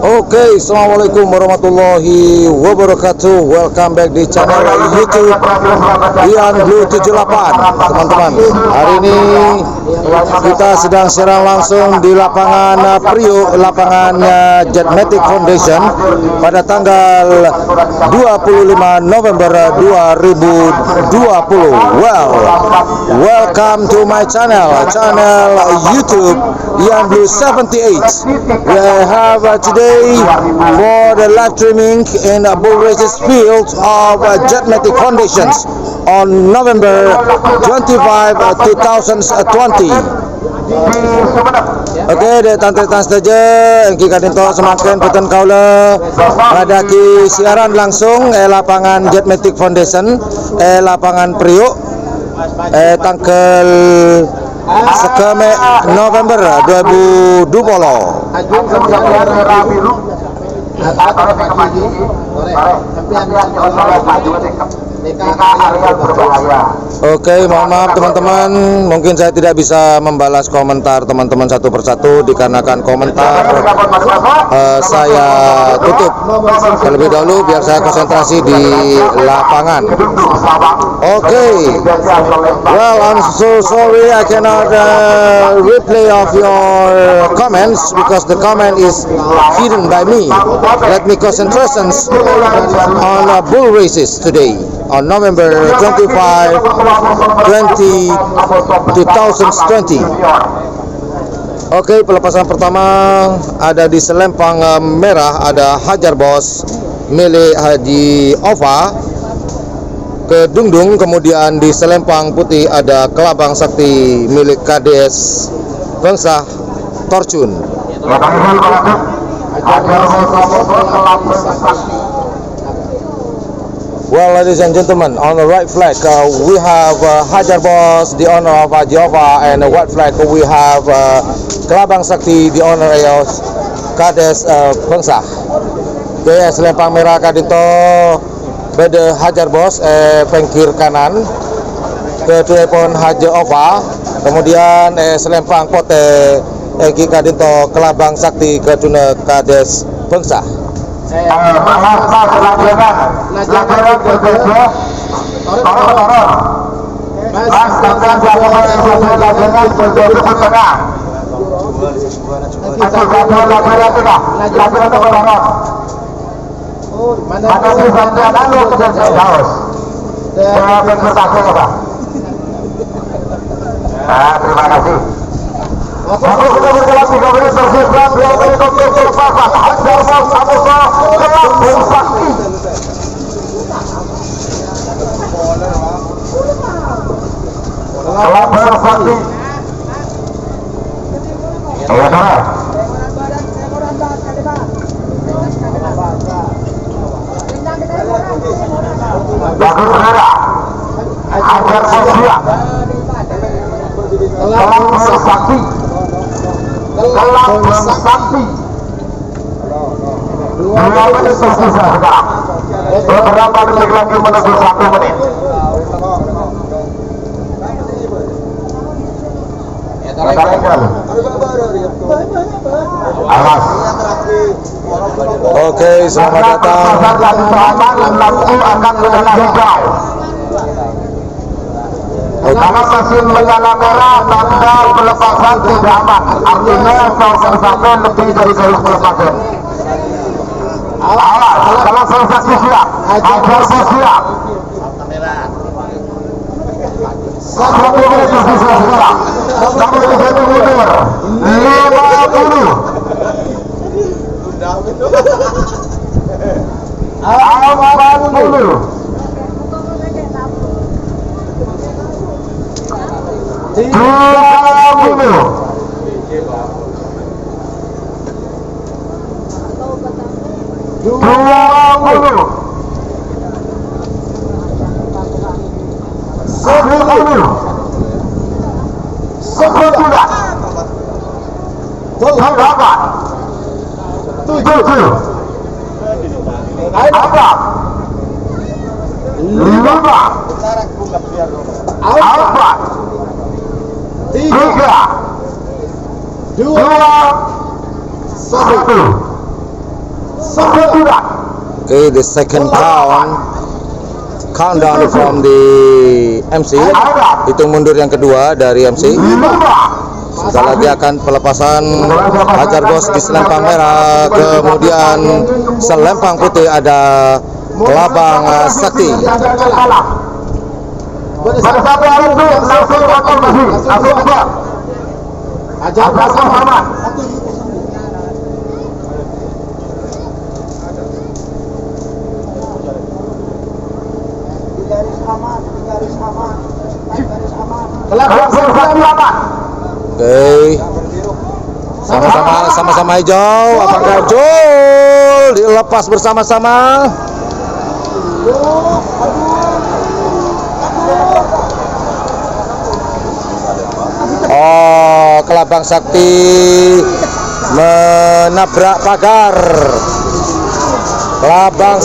Oke, assalamualaikum warahmatullahi wabarakatuh. Welcome back di channel YouTube Ian Blue 78, teman-teman. Hari ini kita sedang siaran langsung di lapangan Priok, lapangan Jetmatic Foundation pada tanggal 25 November 2020. Well, welcome to my channel YouTube Ian Blue 78. We have today for the live streaming in bull races field of Jetmatic Foundations on November 25, 2020. Oke, de tantan saja kita dinto semakin peten kaula ngadaki siaran langsung lapangan Jetmatic Foundation lapangan Priok tanggal sekeme November 2020. Oke, mohon maaf teman-teman, mungkin saya tidak bisa membalas komentar teman-teman satu persatu dikarenakan komentar saya tutup terlebih dahulu biar saya konsentrasi di lapangan. Oke, well, I'm so sorry I cannot replay of your comments because the comment is hidden by me. Let me concentrate on bull races today on November 25, 2020. Oke, pelepasan pertama ada di selempang merah, ada Hajar Bos milik Haji Ova ke Dungdung. Kemudian di selempang putih ada Kelabang Sakti milik Kades Bangsa Torcun. Well, ladies and gentlemen, on the right flag we have Hajar Bos, the owner of Ajova, and the white flag we have Kelabang Sakti, the owner of Kades Bangsa. Oke, selempang merah kadito beda Hajar Bos pengkir kanan ke telepon Ajova. Kemudian selempang pote kadito Kelabang Sakti ke tuna Kades Bangsa. Terima kasih. Aku sudah berjalan 3 menit tersisa 2 menit untuk pelepasan Hajar Bos Amusa Kelabang Sakti. Kelabang Sakti. Iya benar. Bagus saudara. Hajar Bos siap. Kelabang Sakti. Kelabang Sakti. 2 menit tersisa sekarang. Beberapa detik lagi menuju 1 menit. Awas. Oke, selamat datang. Lampu akan menyala hijau. Kalau mesin menyala merah, tanda pelepasan tidak aman. Artinya sampai lebih dari garis pelepasan. Awas, kalau sensasi siap, Hajar Bos siap. 1 menit tersisa sekarang. Sampai 1 mundur 50. Awas dulu. 20. Okay, the second countdown from the MC. Hitung mundur yang kedua dari MC. Sebentar lagi akan pelepasan hajar bos di selempang merah, kemudian selempang putih ada Kelabang Sakti. Pada saat yang itu langsung konfirmasi, langsung keluar. Hajar Muhammad. Oke, sama-sama hijau. Apakah Jul dilepas bersama-sama? Oh, Kelabang Sakti menabrak pagar. Kelabang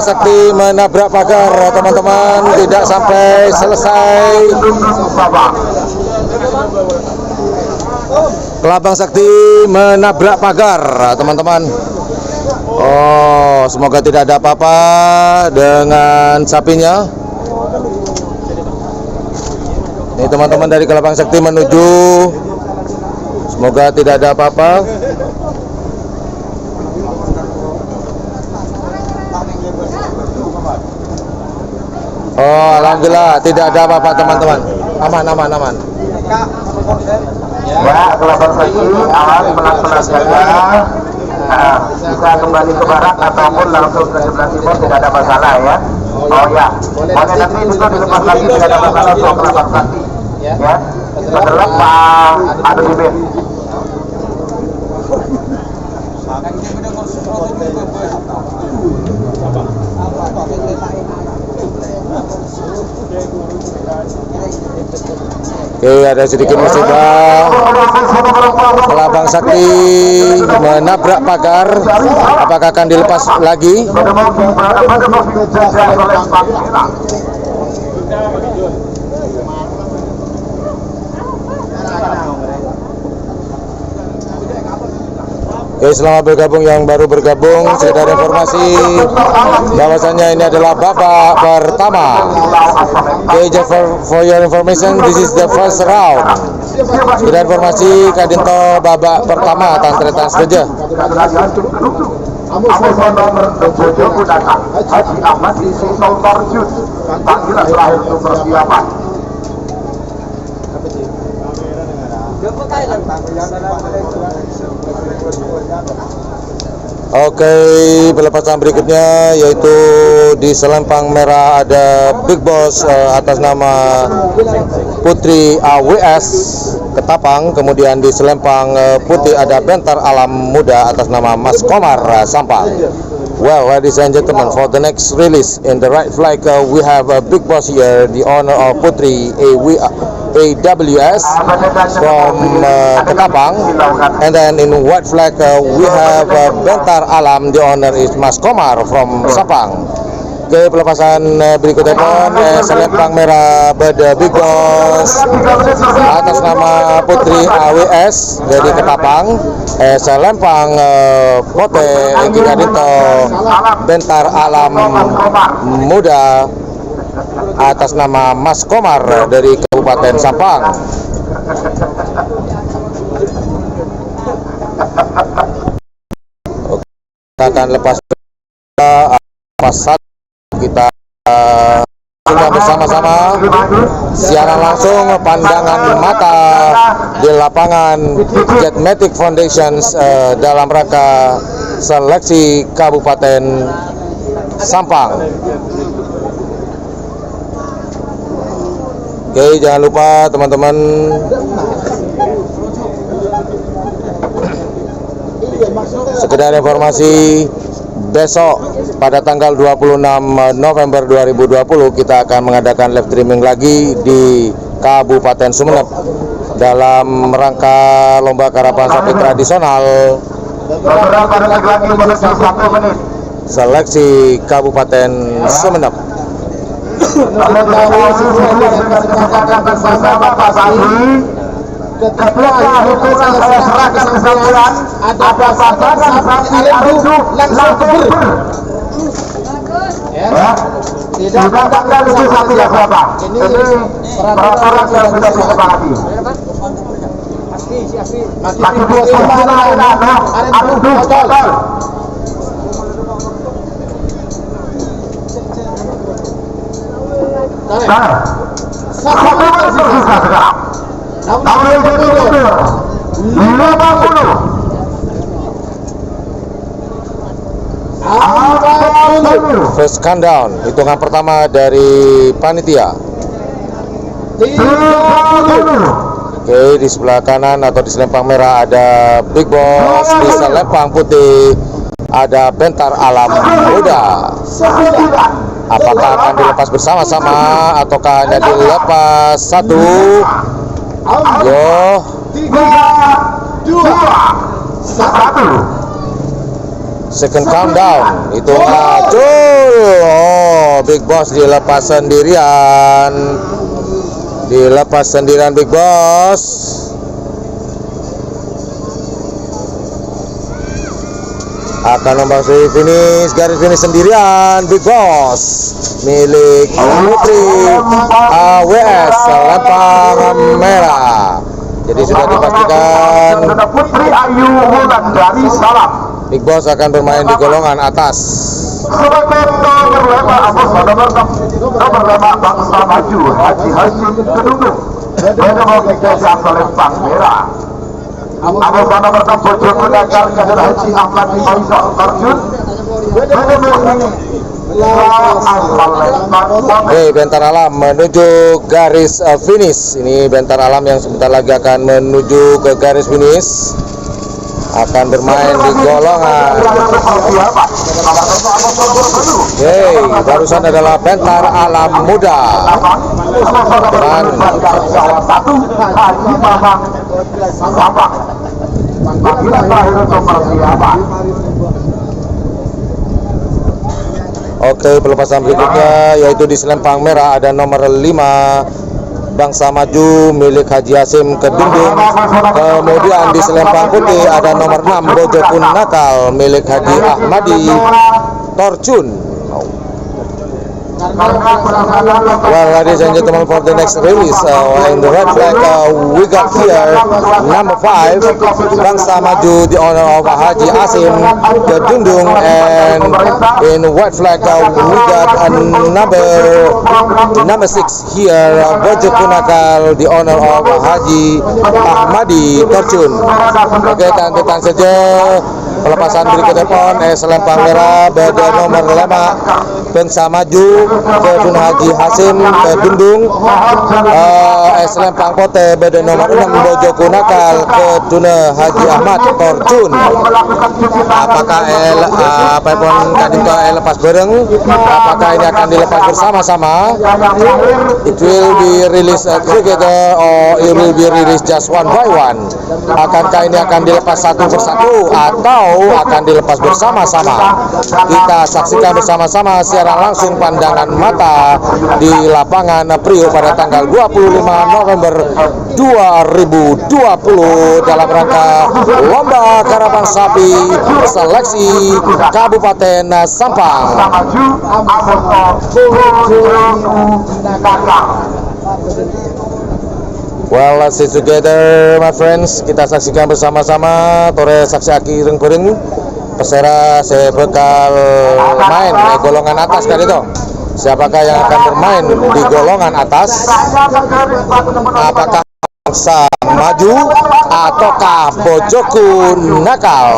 Sakti menabrak pagar, teman-teman, tidak sampai selesai. Kelabang Sakti menabrak pagar, teman-teman. Oh, semoga tidak ada apa-apa dengan sapinya. Ini teman-teman dari Kelabang Sakti menuju, semoga tidak ada apa-apa. Oh, alhamdulillah tidak ada apa-apa, teman-teman. Aman. Ya, Kelabang Sakti awas melaksanakannya. Bisa kembali ke barat ataupun langsung ke sebelah timur, tidak ada masalah ya. Oh ya, boleh nanti itu dilepas lagi, tidak ada masalah soal Kelabang Sakti. Ya, terlepas Pak Adu Bibit. Oke, ada sedikit musibah. Kelabang Sakti menabrak pagar. Apakah akan dilepas lagi? Oke, selamat bergabung yang baru bergabung. Sekedar informasi bahwasannya ini adalah babak pertama. Oke, just for your information, this is the first round. Sekedar informasi, Kadinto babak pertama Tantretan Sekeja. Haji Ahmad di Sisol Torjun. Panggilan terakhir untuk persiapan. Oke, pelepasan berikutnya yaitu di selempang merah ada Big Boss atas nama Putri AWS Ketapang, kemudian di selempang putih ada Bentar Alam Muda atas nama Mas Komar Sampang. Well, ladies and gentlemen, for the next release in the right flag we have a Big Boss here, the owner of Putri AWS from Ketapang, and then in white flag we have Bentar Alam, the owner is Mas Komar from Sapang. Oke, pelepasan berikutnya pun selempang merah pada Big Boss atas nama Putri AWS dari Ketapang, selempang pote Eki Kadinto Bentar Alam Muda atas nama Mas Komar dari Kabupaten Sampang. Oke, kita akan lepas kita sudah bersama-sama siaran langsung pandangan mata di lapangan Jetmatic Foundations dalam rangka seleksi Kabupaten Sampang. Oke, jangan lupa teman-teman Sekedar informasi, besok pada tanggal 26 November 2020 kita akan mengadakan live streaming lagi di Kabupaten Sumeneb dalam rangka lomba karapan sapi tradisional Beberapa detik lagi menuju 1 menit. seleksi Kabupaten Sumeneb. Bersama Pak Sandi. Ketika hitungan saya serahkan ke sampean, ada pasangan sapi Alindu langsung ber. Ya, tidak tanggal itu sapi yang berapa? Ini peraturan yang sudah disepakati. Masih dua sama Alindu total. Nah, sampai tersisa sekarang. Namun itu 50. First countdown, hitungan pertama dari panitia. Oke, di sebelah kanan atau di selempang merah ada Big Boss, di selempang putih ada Bentar Alam Muda. Apakah akan dilepas bersama-sama ataukah hanya dilepas satu? Yo, 3, 2, 1. second countdown itu muncul. Oh, Big Boss dilepas sendirian. Big Boss. Akan memasuki finish, garis finish sendirian Big Boss milik Putri AWS selempang merah. Jadi sudah dipastikan Putri Ayu Wulan dari Salam. Big Boss akan bermain di golongan atas. Sebagai nomor 5 Bangsa Maju Haji Hashim Kedudung Beda Mokejasi selempang merah. Nomor 6 Bojo Gunakan Kader Haji Ahmad Faisal Tarjun. Oke, Bentar Alam menuju garis finish. Ini Bentar Alam yang sebentar lagi akan menuju ke garis finish. Akan bermain di golongan. Oke, barusan adalah Bentar Alam Muda. Dan oke, pelepasan berikutnya yaitu di selempang merah ada nomor 5 Bangsa Maju milik Haji Hasim Kedundung. Kemudian di selempang putih ada nomor 6 Bojokun Nakal milik Haji Ahmadi Torcun. Well, ladies and gentlemen, for the next release in the red flag we got here number 5 Bangsa Maju, the honor of Haji Hasim Kedundung, and in white flag we got number 6 here Bojokun Nakal, the honor of Haji Ahmadi Torcun. Oke, tantikan saja pelepasan berikutnya pon selempang merah beda nomor 5 Bangsa Maju ke Dun Haji Hasim Kedundung. Selempang pote beda nomor 6 Bojokun Nakal ke Dun Haji Ahmad Torcun. Apakah apapun kadito lepas bareng, apakah ini akan dilepas bersama-sama? It will be released together or it will be released just one by one? Akankah ini akan dilepas satu persatu atau akan dilepas bersama-sama? Kita saksikan bersama-sama secara langsung pandangan mata di lapangan Priok pada tanggal 25 November 2020 dalam rangka lomba karapan sapi seleksi Kabupaten Sampang. Well, let's see together, my friends. Kita saksikan bersama-sama. Tore saksi aki reng-reng. Pesera saya bakal main di golongan atas kan itu. Siapakah yang akan bermain di golongan atas? Apakah Bangsa Maju ataukah Bojokun Nakal?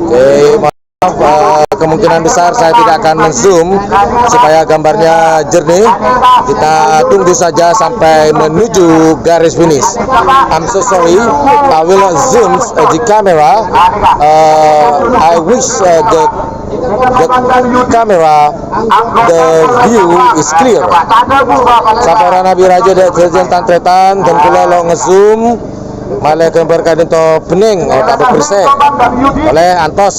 Oke, maaf kemungkinan besar saya tidak akan men-zoom supaya gambarnya jernih. Kita tunggu saja sampai menuju garis finish. I'm so sorry, I will not zoom the camera. I wish the camera, the view is clear. Sapora Nabi Raja dan Serjen Tantretan dan kula lo ngezoom malah gambar kadin to bening tak bersih oleh antos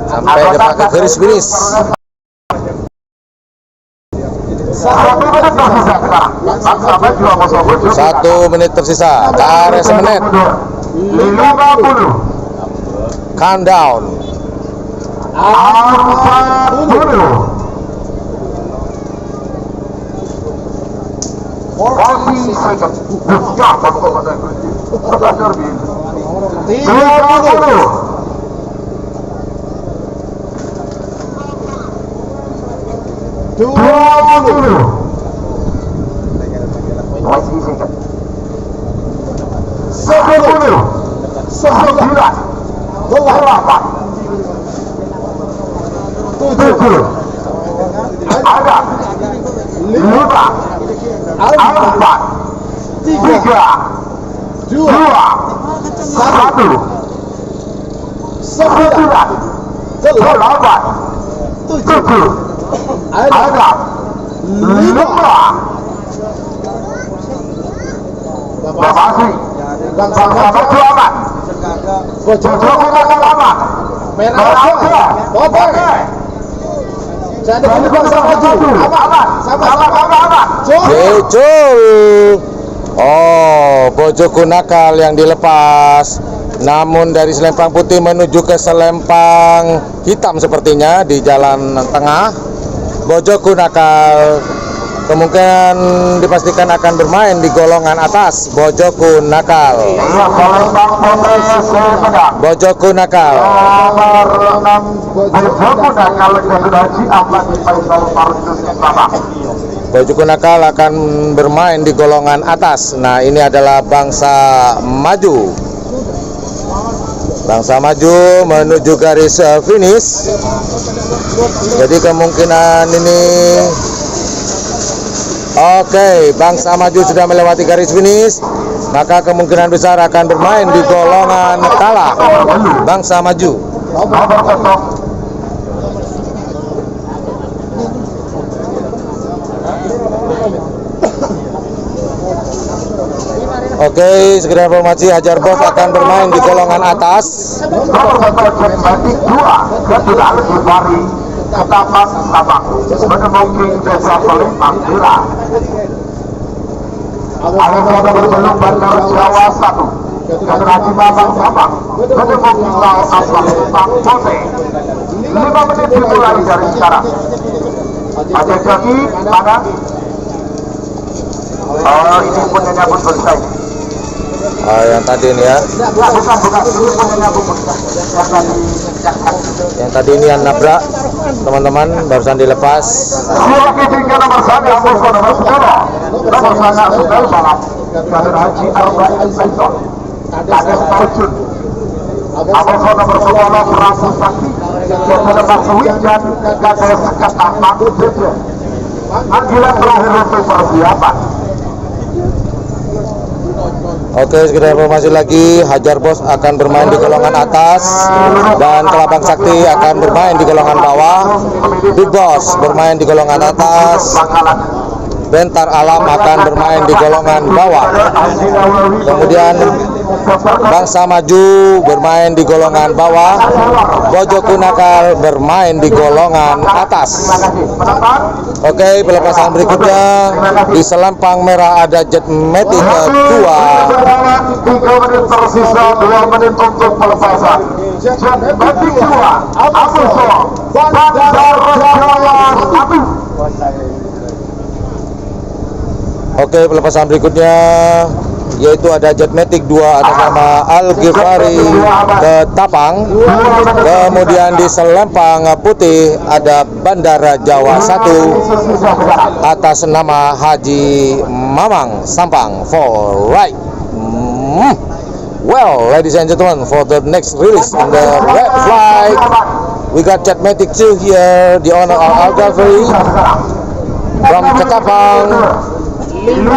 sampai dapat ke garis finish. 1 menit tersisa, garis menit. 50 Countdown. Jejul. Oh, Bojoku Nakal yang dilepas. Namun dari selempang putih menuju ke selempang hitam sepertinya di jalan tengah. Bojoku Nakal kemungkinan dipastikan akan bermain di golongan atas. Bojoku Nakal. Bojoku Nakal. Bojoku Nakal akan bermain di golongan atas. Nah, ini adalah Bangsa Maju. Bangsa Maju menuju garis finish. Jadi kemungkinan ini oke, Bangsa Maju sudah melewati garis finish, maka kemungkinan besar akan bermain di golongan kalah. Bangsa Maju. Oke, segera informasi Hajar Bos akan bermain di golongan atas. Oh, ini punyanya Bung selesai. Yang tadi ini ya. Yang tadi ini yang nabrak, teman-teman, barusan dilepas. Oke, segera informasi lagi, Hajar Bos akan bermain di golongan atas dan Kelabang Sakti akan bermain di golongan bawah. Big Boss bermain di golongan atas, Bentar Alam akan bermain di golongan bawah. Kemudian Bangsa Maju bermain di golongan bawah, Bojoku Nakal bermain di golongan atas. Oke, pelepasan berikutnya di selempang merah ada Jet Matic 2. 3 menit tersisa, 2 menit untuk pelepasan. Jet Matic 2, Abuso, Bandar Jaya Satu. Oke, pelepasan berikutnya yaitu ada Jet Matic 2 atas nama Al Ghifari Ketapang. Kemudian di selempang putih ada Bandara Jawa 1 atas nama Haji Mamang Sampang for right. Well, ladies and gentlemen, for the next release in the red flag, We got Chatmatic 2 here, the owner of our gallery from Ketapang. 50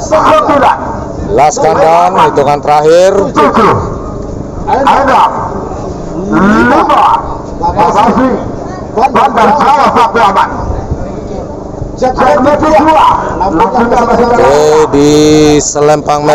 40 Last countdown, hitungan terakhir. 5 Oke, di Selempang Merah.